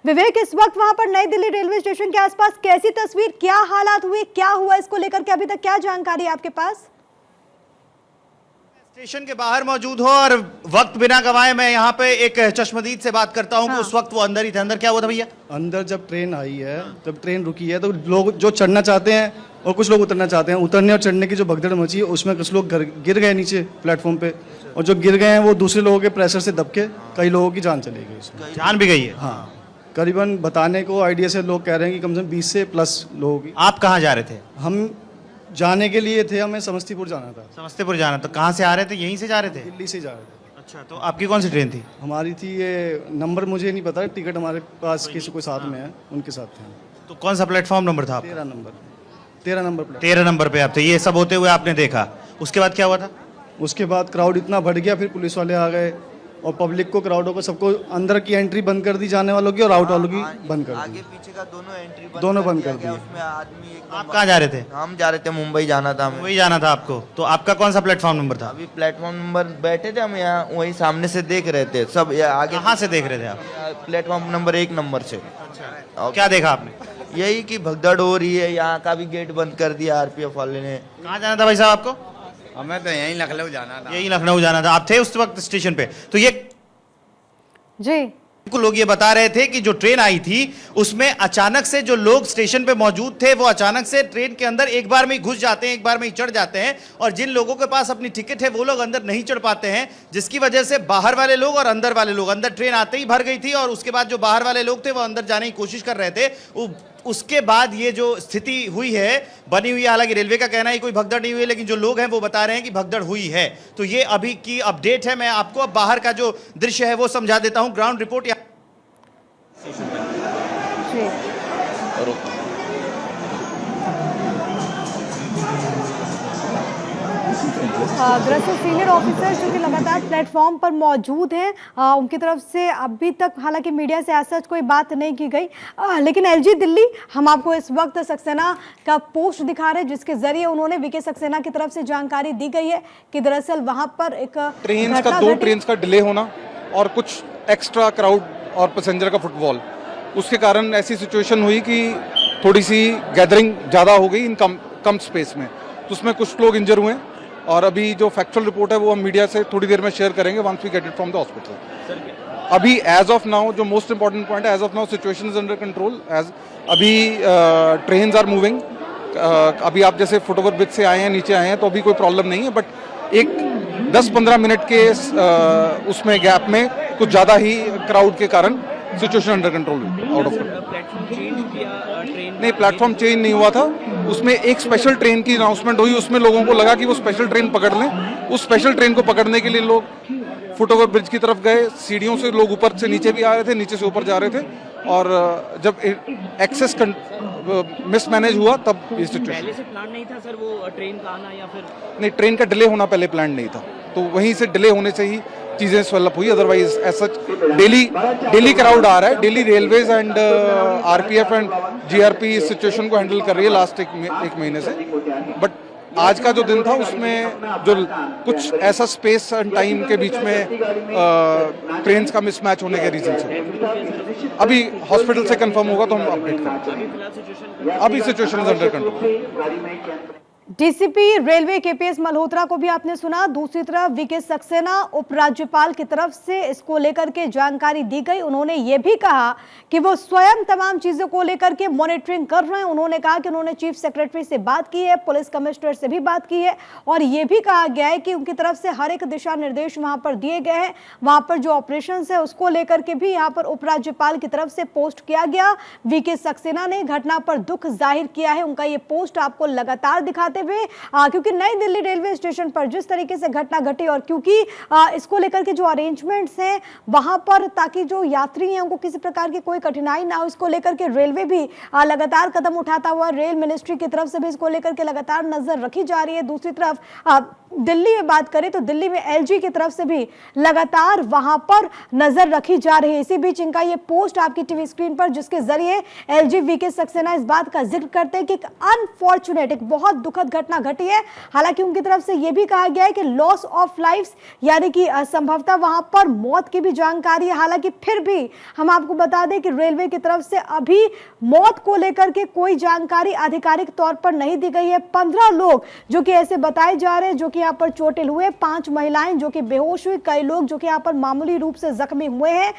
विवेक, इस वक्त वहां पर नई दिल्ली रेलवे स्टेशन के आसपास कैसी तस्वीर, क्या हालात हुए, क्या हुआ, इसको लेकर के अभी तक क्या जानकारी है आपके पास? स्टेशन के बाहर मौजूद हो और वक्त बिना गवाए मैं यहाँ पे एक चश्मदीद से बात करता हूँ कि उस वक्त वो अंदर ही थे। अंदर क्या हुआ था भैया? अंदर जब ट्रेन आई है, जब ट्रेन रुकी है, तो लोग जो चढ़ना चाहते हैं और कुछ लोग उतरना चाहते हैं, उतरने और चढ़ने की जो भगदड़ मची है उसमें कुछ लोग गिर गए नीचे प्लेटफॉर्म पे, और जो गिर गए हैं वो दूसरे लोगों के प्रेशर से दबके कई लोगों की जान चली गई उसमें। जान भी गई है? हाँ, करीबन बताने को आइडिया से लोग कह रहे हैं कि कम से कम 20 से प्लस लोगों की। आप कहाँ जा रहे थे? हम जाने के लिए थे, हमें समस्तीपुर जाना था। समस्तीपुर जाना? तो कहाँ से आ रहे थे? यहीं से जा रहे थे? दिल्ली से जा रहे थे। अच्छा, तो आपकी कौन सी ट्रेन थी? हमारी थी ये, नंबर मुझे नहीं पता, टिकट हमारे पास किसी कोई साथ में है, उनके साथ थे। तो कौन सा प्लेटफॉर्म नंबर था आपका? 13 नंबर 13 नंबर प्लेटफॉर्म। 13 नंबर पे आप थे। ये सब होते हुए आपने देखा, उसके बाद क्या हुआ था? उसके बाद क्राउड इतना बढ़ गया, फिर पुलिस वाले आ गए और पब्लिक को, क्राउडों को, सबको अंदर की एंट्री बंद कर दी जाने वालों की और आउट वालों की बंद कर दी। आगे पीछे का दोनों एंट्री दोनों बंद कर दी। उसमें आदमी एकदम। आप कहाँ जा रहे थे? हम जा रहे थे मुंबई जाना था हमें। वही जाना था आपको? तो आपका कौन सा प्लेटफॉर्म नंबर था? अभी प्लेटफॉर्म नंबर बैठे थे हम यहाँ, वही सामने से देख रहे थे सब। आगे कहाँ से देख रहे थे आप? प्लेटफॉर्म नंबर 1 नंबर से। और क्या देखा आपने? यही कि भगदड़ हो रही है, यहाँ का भी गेट बंद कर दिया आरपीएफ वाले ने। कहाँ जाना था भाई साहब आपको? हमें तो यहीं लखनऊ जाना था। यही लखनऊ जाना था। आप थे उस वक्त स्टेशन पे? तो ये जी, लोग ये बता रहे थे कि जो ट्रेन आई थी उसमें अचानक से जो लोग स्टेशन पे मौजूद थे वो अचानक से ट्रेन के अंदर एक बार में ही घुस जाते हैं, एक बार में ही चढ़ जाते हैं, और जिन लोगों के पास अपनी टिकट है वो लोग अंदर नहीं चढ़ पाते हैं, जिसकी वजह से बाहर वाले लोग और अंदर वाले लोग, अंदर ट्रेन आते ही भर गई थी और उसके बाद जो बाहर वाले लोग थे वो अंदर जाने की कोशिश कर रहे थे। उसके बाद ये जो स्थिति हुई है, बनी हुई है। हालांकि रेलवे का कहना है कोई भगदड़ नहीं हुई है, लेकिन जो लोग हैं वो बता रहे हैं कि भगदड़ हुई है। तो ये अभी की अपडेट है। मैं आपको अब बाहर का जो दृश्य है वो समझा देता हूं। ग्राउंड रिपोर्ट जी। दरअसल सीनियर ऑफिसर्स जो कि लगातार प्लेटफॉर्म पर मौजूद हैं, उनकी तरफ से अभी तक हालांकि मीडिया से ऐसा कोई बात नहीं की गई, लेकिन एलजी दिल्ली हम आपको इस वक्त सक्सेना का पोस्ट दिखा रहे हैं जिसके जरिए उन्होंने वीके सक्सेना की तरफ से जानकारी दी गई है कि दरअसल वहां पर एक ट्रेन का, 2 ट्रेन का डिले होना और कुछ एक्स्ट्रा क्राउड और पैसेंजर का फुटबॉल, उसके कारण ऐसी सिचुएशन हुई कि थोड़ी सी गैदरिंग ज़्यादा हो गई इन कम स्पेस में, तो उसमें कुछ लोग इंजर हुए। और अभी जो फैक्चुअल रिपोर्ट है वो हम मीडिया से थोड़ी देर में शेयर करेंगे once we get it from the hospital. अभी एज ऑफ नाउ जो मोस्ट इंपॉर्टेंट पॉइंट है, as of now situation is under control. अभी ट्रेन्स आर मूविंग। अभी आप जैसे फुटओवर ब्रिज से आए हैं, नीचे आए हैं, तो अभी कोई प्रॉब्लम नहीं है, बट एक 10-15 मिनट के उसमें गैप में कुछ ज़्यादा ही क्राउड के कारण situation under control, out of नहीं, प्लेटफॉर्म चेंज नहीं हुआ था। उसमें एक स्पेशल ट्रेन की अनाउंसमेंट हुई, उसमें लोगों को लगा कि वो स्पेशल ट्रेन पकड़ लें। उस स्पेशल ट्रेन को पकड़ने के लिए लोग फुटओवर ब्रिज की तरफ गए। सीढ़ियों से लोग ऊपर से नीचे भी आ रहे थे, नीचे से ऊपर जा रहे थे, और जब एक्सेस मिसमैनेज हुआ तब ये सिचुएशन। पहले से प्लान नहीं था सर वो ट्रेन का आना, या फिर नहीं, ट्रेन का डिले होना पहले प्लान नहीं था, तो वहीं से डिले होने से ही चीज़ें स्वेलअप हुई। अदरवाइज ऐसा डेली क्राउड आ रहा है। Daily railways and RPF and GRP इस सिचुएशन को हैंडल कर रही है लास्ट एक महीने से, बट आज का जो दिन था उसमें जो कुछ ऐसा स्पेस एंड टाइम के बीच में ट्रेन्स का मिसमैच होने के रीजन से अभी हॉस्पिटल से कंफर्म होगा तो हम अपडेट करेंगे। अभी situation is under control. DCP railway KPS Malhotra को भी आपने सुना। दूसरी तरफ वीके सक्सेना उपराज्यपाल की तरफ से इसको लेकर के जानकारी दी गई। उन्होंने ये भी कहा कि वो स्वयं तमाम चीजों को लेकर के मॉनिटरिंग कर रहे हैं। उन्होंने कहा कि उन्होंने चीफ सेक्रेटरी से बात की है, पुलिस कमिश्नर से भी बात की है, और ये भी कहा गया है कि उनकी तरफ से हर एक दिशा निर्देश वहां पर दिए गए हैं। वहां पर जो ऑपरेशन है उसको लेकर के भी यहाँ पर उपराज्यपाल की तरफ से पोस्ट किया गया। वीके सक्सेना ने घटना पर दुख जाहिर किया है। उनका ये पोस्ट आपको लगातार दिखाते हुए, क्योंकि नई दिल्ली रेलवे स्टेशन पर जिस तरीके से घटना घटी और क्योंकि इसको लेकर के जो अरेंजमेंट्स हैं वहां पर, ताकि जो यात्री हैं उनको किसी प्रकार की कोई कठिनाई ना हो, इसको लेकर के रेलवे भी लगातार कदम उठाता हुआ, रेल मिनिस्ट्री की तरफ से भी इसको लेकर के लगातार नजर रखी जा रही है। दूसरी तरफ दिल्ली में बात करें तो दिल्ली में एलजी की तरफ से भी लगातार वहां पर नजर रखी जा रही है। इसी बीच इनका ये पोस्ट आपकी टीवी स्क्रीन पर, जिसके जरिए एलजी वीके सक्सेना इस बात का जिक्र करते हैं कि एक अनफॉर्चुनेट, एक बहुत दुखद घटना घटी है। हालांकि उनकी तरफ से यह भी कहा गया है कि लॉस ऑफ लाइफ्स, यानी कि संभवतः वहां पर मौत की भी जानकारी है। हालांकि फिर भी हम आपको बता दें कि रेलवे की तरफ से अभी मौत को लेकर के कोई जानकारी आधिकारिक तौर पर नहीं दी गई है। 15 लोग जो कि ऐसे बताए जा रहे हैं जो कि यहाँ पर चोटिल हुए, 5 महिलाएं जो कि बेहोश हुई, कई लोग जो कि यहाँ पर मामूली रूप से जख्मी हुए हैं।